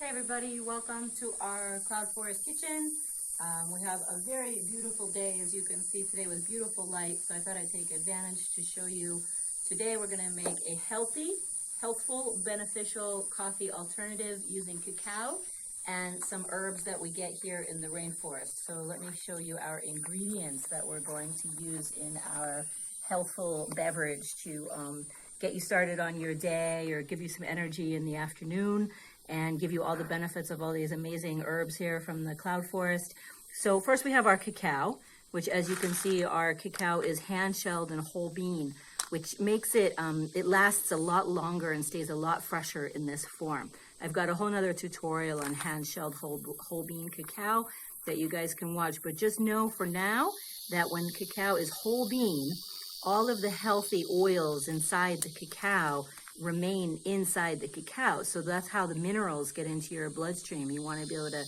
Hey everybody, welcome to our Cloud Forest kitchen. We have a very beautiful day, as you can see today, with beautiful light, so I thought I'd take advantage to show you. Today we're going to make a healthful, beneficial coffee alternative using cacao and some herbs that we get here in the rainforest. So let me show you our ingredients that we're going to use in our healthful beverage to get you started on your day or give you some energy in the afternoon and give you all the benefits of all these amazing herbs here from the cloud forest. So first we have our cacao, which, as you can see, our cacao is hand-shelled and whole bean, which makes it, it lasts a lot longer and stays a lot fresher in this form. I've got a whole nother tutorial on hand-shelled whole bean cacao that you guys can watch, but just know for now that when cacao is whole bean, all of the healthy oils inside the cacao remain inside the cacao. So that's how the minerals get into your bloodstream. You want to be able to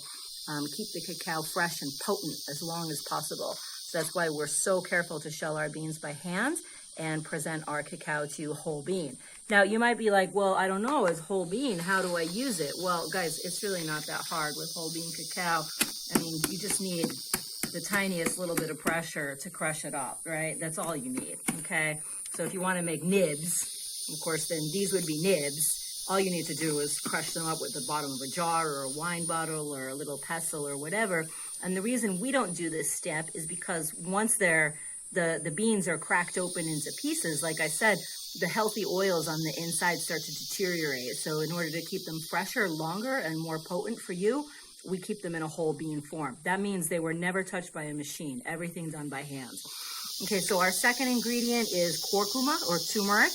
keep the cacao fresh and potent as long as possible. So that's why we're so careful to shell our beans by hand and present our cacao to whole bean. Now you might be like, well, I don't know, as whole bean, how do I use it? Well, guys, it's really not that hard with whole bean cacao. I mean, you just need the tiniest little bit of pressure to crush it up, right? That's all you need, okay? So if you want to make nibs, of course, then these would be nibs. All you need to do is crush them up with the bottom of a jar or a wine bottle or a little pestle or whatever. And the reason we don't do this step is because once the beans are cracked open into pieces, like I said, the healthy oils on the inside start to deteriorate. So in order to keep them fresher, longer, and more potent for you, we keep them in a whole bean form. That means they were never touched by a machine. Everything done by hand. Okay, so our second ingredient is curcuma or turmeric.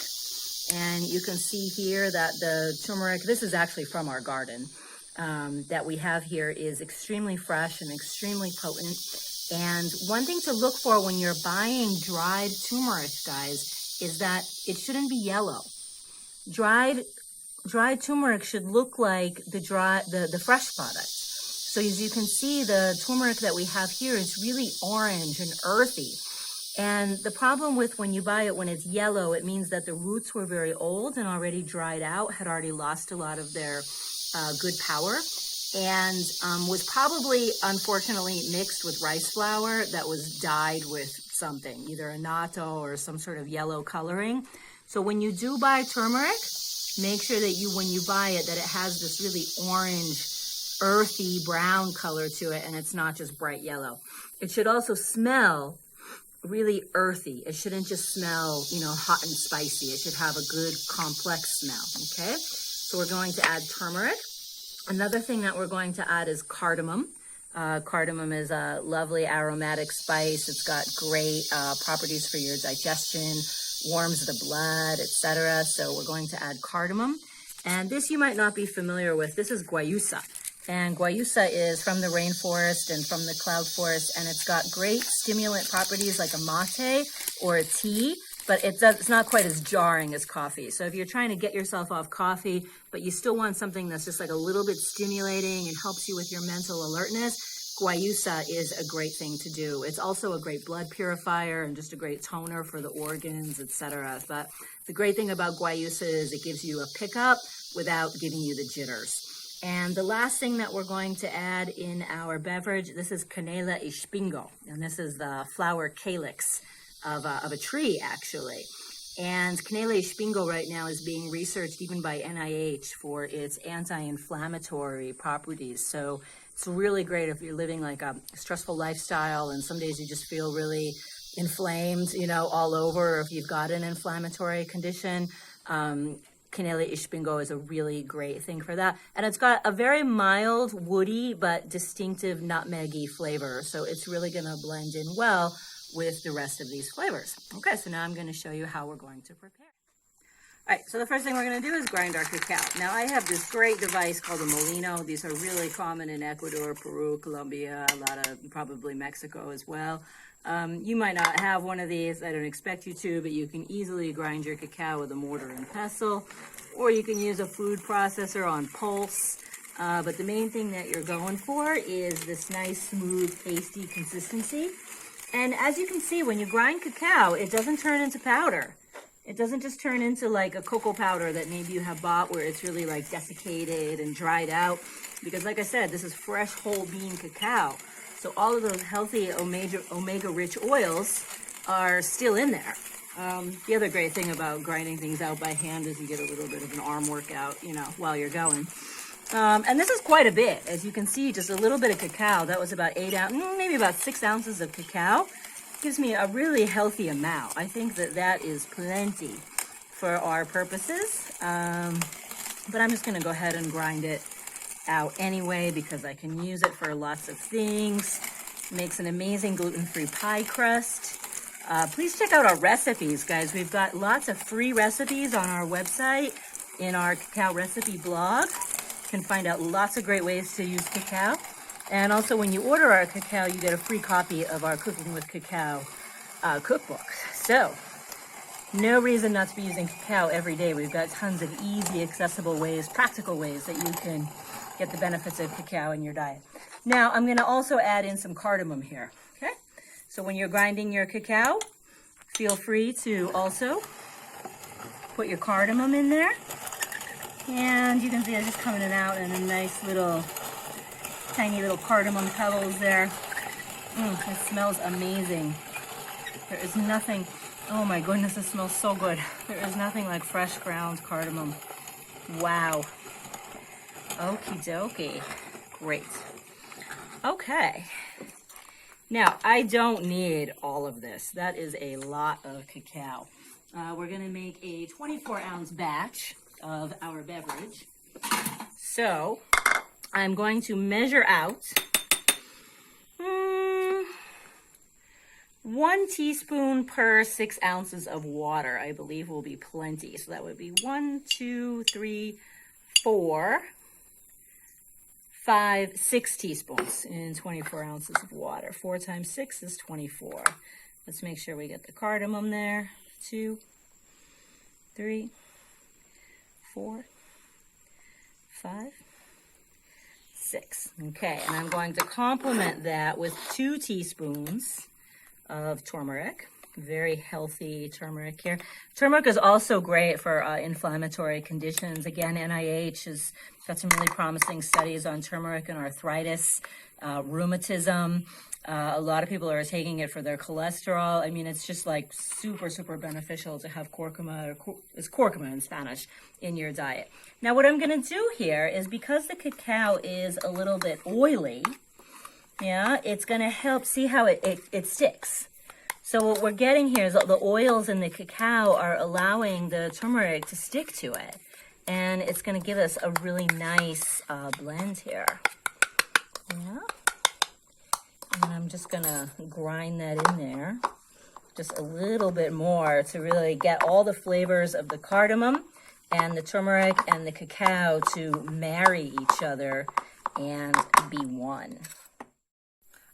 And you can see here that the turmeric, this is actually from our garden, that we have here is extremely fresh and extremely potent. And one thing to look for when you're buying dried turmeric, guys, is that it shouldn't be yellow. Dried turmeric should look like the fresh product. So as you can see, the turmeric that we have here is really orange and earthy. And the problem with when you buy it when it's yellow, it means that the roots were very old and already dried out, had already lost a lot of their good power, and was probably, unfortunately, mixed with rice flour that was dyed with something, either annatto or some sort of yellow coloring. So when you do buy turmeric, make sure that when you buy it, that it has this really orange, earthy brown color to it, and it's not just bright yellow. It should also smell really earthy. It shouldn't just smell, hot and spicy. It should have a good complex smell, okay? So we're going to add turmeric. Another thing that we're going to add is cardamom. Cardamom is a lovely aromatic spice. It's got great properties for your digestion, warms the blood, etc. So we're going to add cardamom. And this you might not be familiar with. This is guayusa. And guayusa is from the rainforest and from the cloud forest, and it's got great stimulant properties like a mate or a tea, but it's not quite as jarring as coffee. So if you're trying to get yourself off coffee, but you still want something that's just like a little bit stimulating and helps you with your mental alertness, guayusa is a great thing to do. It's also a great blood purifier and just a great toner for the organs, etc. But the great thing about guayusa is it gives you a pickup without giving you the jitters. And the last thing that we're going to add in our beverage, this is canela y espingo, and this is the flower calyx of a tree, actually. And canela y espingo right now is being researched even by NIH for its anti-inflammatory properties. So it's really great if you're living like a stressful lifestyle and some days you just feel really inflamed, all over, or if you've got an inflammatory condition. Canela y espingo is a really great thing for that. And it's got a very mild, woody, but distinctive nutmeggy flavor. So it's really going to blend in well with the rest of these flavors. Okay, so now I'm going to show you how we're going to prepare. All right, so the first thing we're going to do is grind our cacao. Now, I have this great device called a molino. These are really common in Ecuador, Peru, Colombia, a lot of probably Mexico as well. You might not have one of these. I don't expect you to, but you can easily grind your cacao with a mortar and pestle, or you can use a food processor on pulse. But the main thing that you're going for is this nice, smooth, pasty consistency. And as you can see, when you grind cacao, it doesn't turn into powder. It doesn't just turn into like a cocoa powder that maybe you have bought where it's really like desiccated and dried out. Because like I said, this is fresh whole bean cacao. So all of those healthy omega rich oils are still in there. The other great thing about grinding things out by hand is you get a little bit of an arm workout, you know, while you're going. And this is quite a bit. As you can see, just a little bit of cacao. That was about 8 ounces, maybe about 6 ounces of cacao. Gives me a really healthy amount. I think that that is plenty for our purposes. But I'm just gonna go ahead and grind it out anyway because I can use it for lots of things. Makes an amazing gluten-free pie crust. Please check out our recipes, guys. We've got lots of free recipes on our website in our cacao recipe blog. You can find out lots of great ways to use cacao. And also when you order our cacao, you get a free copy of our Cooking with Cacao cookbook. So, no reason not to be using cacao every day. We've got tons of easy, accessible ways, practical ways that you can get the benefits of cacao in your diet. Now, I'm gonna also add in some cardamom here, okay? So when you're grinding your cacao, feel free to also put your cardamom in there. And you can see it's just coming out in a nice little tiny little cardamom pebbles there. It smells amazing. There is nothing, oh my goodness, it smells so good. There is nothing like fresh ground cardamom. Wow. Okie dokie. Great. Okay. Now, I don't need all of this. That is a lot of cacao. We're gonna make a 24-ounce batch of our beverage. So, I'm going to measure out 1 teaspoon per 6 ounces of water, I believe will be plenty. So that would be 1, 2, 3, 4, 5, 6 teaspoons in 24 ounces of water. 4 times 6 is 24. Let's make sure we get the cardamom there. 2, 3, 4, 5, 6. Okay, and I'm going to complement that with 2 teaspoons of turmeric. Very healthy turmeric here. Turmeric is also great for inflammatory conditions. Again, NIH has got some really promising studies on turmeric and arthritis, rheumatism. A lot of people are taking it for their cholesterol. I mean, it's just like super, super beneficial to have curcuma, or it's curcuma in Spanish, in your diet. Now, what I'm going to do here is because the cacao is a little bit oily, yeah, it's going to help see how it sticks. So what we're getting here is the oils in the cacao are allowing the turmeric to stick to it. And it's going to give us a really nice blend here. Yeah. And I'm just going to grind that in there just a little bit more to really get all the flavors of the cardamom and the turmeric and the cacao to marry each other and be one.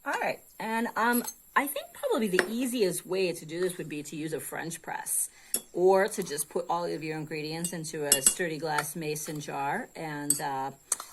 All right, and I think probably the easiest way to do this would be to use a French press or to just put all of your ingredients into a sturdy glass mason jar and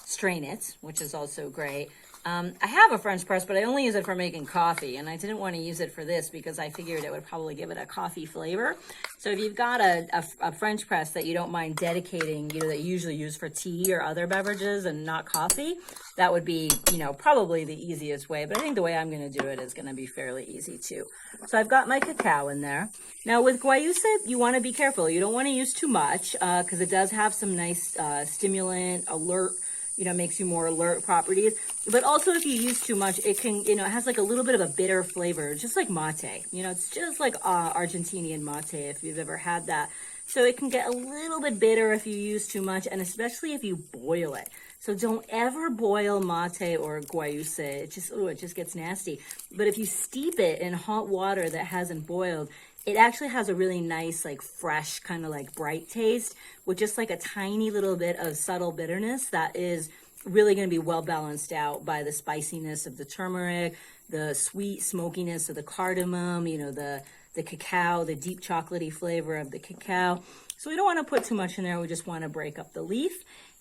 strain it, which is also great. I have a French press, but I only use it for making coffee, and I didn't want to use it for this because I figured it would probably give it a coffee flavor. So if you've got a French press that you don't mind dedicating, you know, that you usually use for tea or other beverages and not coffee, that would be, you know, probably the easiest way. But I think the way I'm going to do it is going to be fairly easy too. So I've got my cacao in there. Now with guayusa, you want to be careful. You don't want to use too much because it does have some nice stimulant, alert, you know, makes you more alert properties. But also if you use too much, it can, you know, it has like a little bit of a bitter flavor, just like mate. You know, it's just like Argentinian mate if you've ever had that. So it can get a little bit bitter if you use too much, and especially if you boil it. So don't ever boil mate or guayusa. It just gets nasty. But if you steep it in hot water that hasn't boiled, it actually has a really nice, like fresh, kind of like bright taste with just like a tiny little bit of subtle bitterness that is really going to be well balanced out by the spiciness of the turmeric, the sweet smokiness of the cardamom, you know, the cacao, the deep chocolatey flavor of the cacao. So we don't want to put too much in there. We just want to break up the leaf.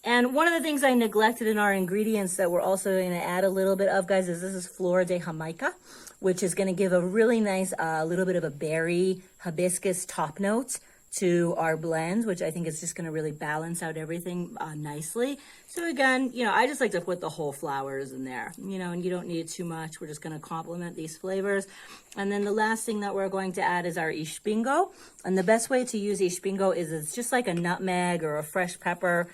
And one of the things I neglected in our ingredients that we're also going to add a little bit of, guys, is this is Flor de Jamaica, which is going to give a really nice little bit of a berry hibiscus top note to our blend, which I think is just going to really balance out everything nicely. So again, you know, I just like to put the whole flowers in there, you know, and you don't need too much. We're just going to complement these flavors. And then the last thing that we're going to add is our ishpingo. And the best way to use ishpingo is it's just like a nutmeg or a fresh pepper.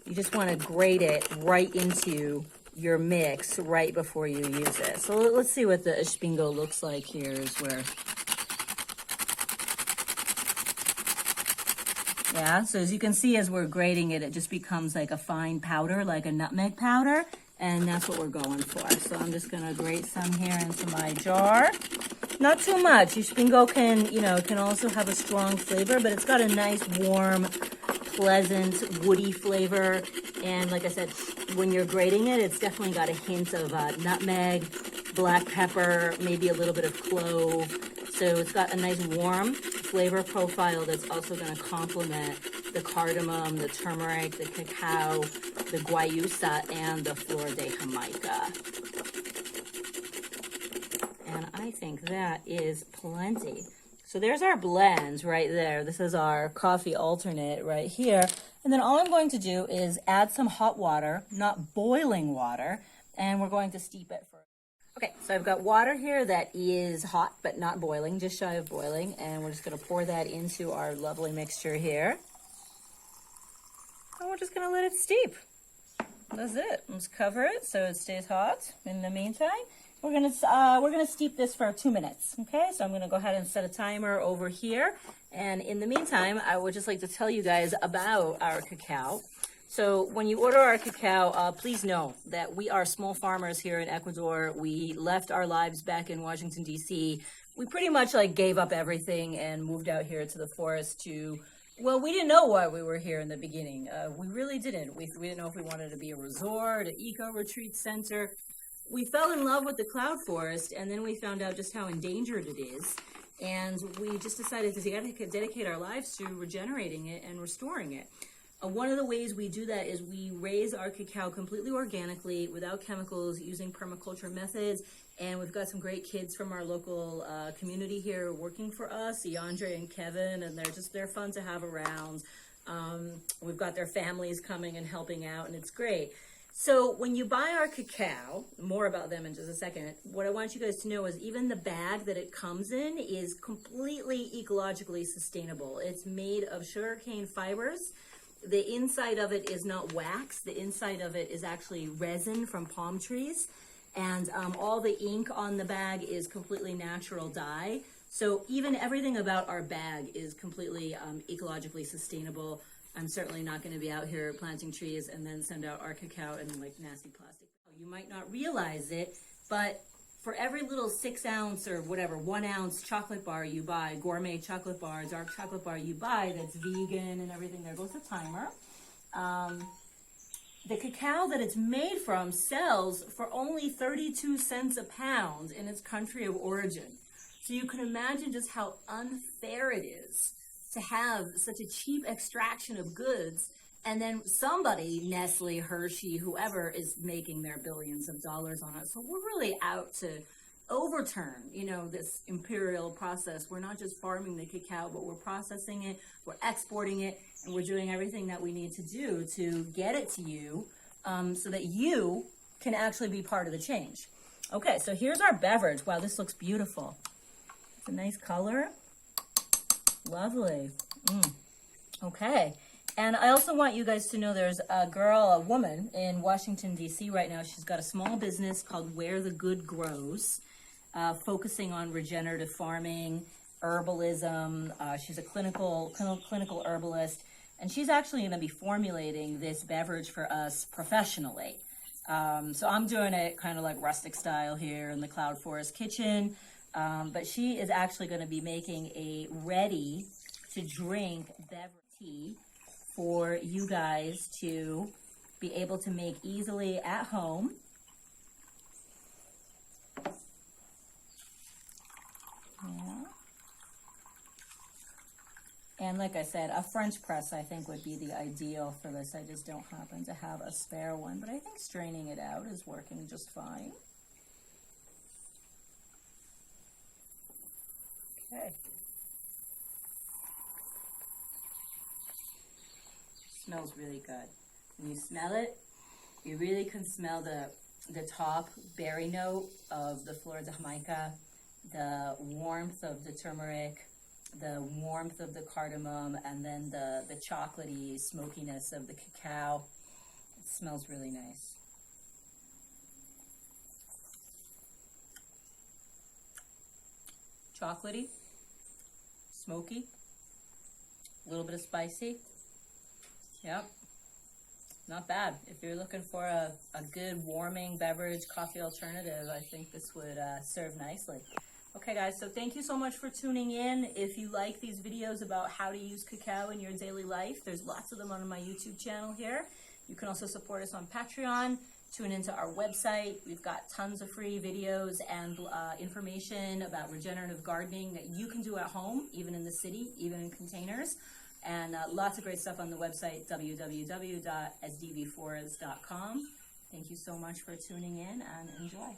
You just want to grate it right into your mix right before you use it. So let's see what the ishpingo looks like here is where... Yeah, so as you can see, as we're grating it, it just becomes like a fine powder, like a nutmeg powder, and that's what we're going for. So I'm just gonna grate some here into my jar. Not too much. Ishpingo can, you know, can also have a strong flavor, but it's got a nice, warm, pleasant, woody flavor. And like I said, when you're grating it, it's definitely got a hint of nutmeg, black pepper, maybe a little bit of clove. So it's got a nice warm flavor profile that's also going to complement the cardamom, the turmeric, the cacao, the guayusa, and the flor de Jamaica. And I think that is plenty. So there's our blend right there. This is our coffee alternate right here. And then all I'm going to do is add some hot water, not boiling water, and we're going to steep it for... Okay, so I've got water here that is hot, but not boiling, just shy of boiling. And we're just gonna pour that into our lovely mixture here. And we're just gonna let it steep. That's it. Let's cover it so it stays hot. In the meantime, we're gonna steep this for 2 minutes. Okay, so I'm gonna go ahead and set a timer over here. And in the meantime, I would just like to tell you guys about our cacao. So when you order our cacao, please know that we are small farmers here in Ecuador. We left our lives back in Washington, D.C. We pretty much like gave up everything and moved out here to the forest to, well, we didn't know why we were here in the beginning. We really didn't. We didn't know if we wanted to be a resort, an eco-retreat center. We fell in love with the cloud forest, and then we found out just how endangered it is. And we just decided to dedicate our lives to regenerating it and restoring it. One of the ways we do that is we raise our cacao completely organically, without chemicals, using permaculture methods. And we've got some great kids from our local community here working for us, Yandre and Kevin, and they're fun to have around. We've got their families coming and helping out, and it's great. So when you buy our cacao, more about them in just a second, what I want you guys to know is even the bag that it comes in is completely ecologically sustainable. It's made of sugarcane fibers. The inside of it is not wax. The inside of it is actually resin from palm trees. And all the ink on the bag is completely natural dye. So even everything about our bag is completely ecologically sustainable. I'm certainly not going to be out here planting trees and then send out our cacao in like nasty plastic. You might not realize it, but for every little 6 ounce or whatever, 1 ounce chocolate bar you buy, gourmet chocolate bar, dark chocolate bar you buy that's vegan and everything, there goes the timer. The cacao that it's made from sells for only 32 cents a pound in its country of origin. So you can imagine just how unfair it is to have such a cheap extraction of goods, and then somebody, Nestle, Hershey, whoever, is making their billions of dollars on it. So we're really out to overturn, you know, this imperial process. We're not just farming the cacao, but we're processing it, we're exporting it, and we're doing everything that we need to do to get it to you so that you can actually be part of the change. Okay, so here's our beverage. Wow, this looks beautiful. It's a nice color. Lovely. Okay. And I also want you guys to know there's a woman in Washington, D.C. right now. She's got a small business called Where the Good Grows, focusing on regenerative farming, herbalism. She's a clinical herbalist, and she's actually going to be formulating this beverage for us professionally. So I'm doing it kind of like rustic style here in the Cloud Forest kitchen, but she is actually going to be making a ready-to-drink beverage tea for you guys to be able to make easily at home. Yeah. And like I said, a French press I think would be the ideal for this. I just don't happen to have a spare one, but I think straining it out is working just fine. Okay. smells really good. When you smell it, you really can smell the top berry note of the flor de Jamaica, the warmth of the turmeric, the warmth of the cardamom, and then the chocolatey smokiness of the cacao. It smells really nice. Chocolatey, smoky, a little bit of spicy. Yep, not bad. If you're looking for a good warming beverage, coffee alternative, I think this would serve nicely. Okay guys, so thank you so much for tuning in. If you like these videos about how to use cacao in your daily life, there's lots of them on my YouTube channel here. You can also support us on Patreon. Tune into our website. We've got tons of free videos and information about regenerative gardening that you can do at home, even in the city, even in containers. And lots of great stuff on the website, www.sdvforest.com. Thank you so much for tuning in and enjoy.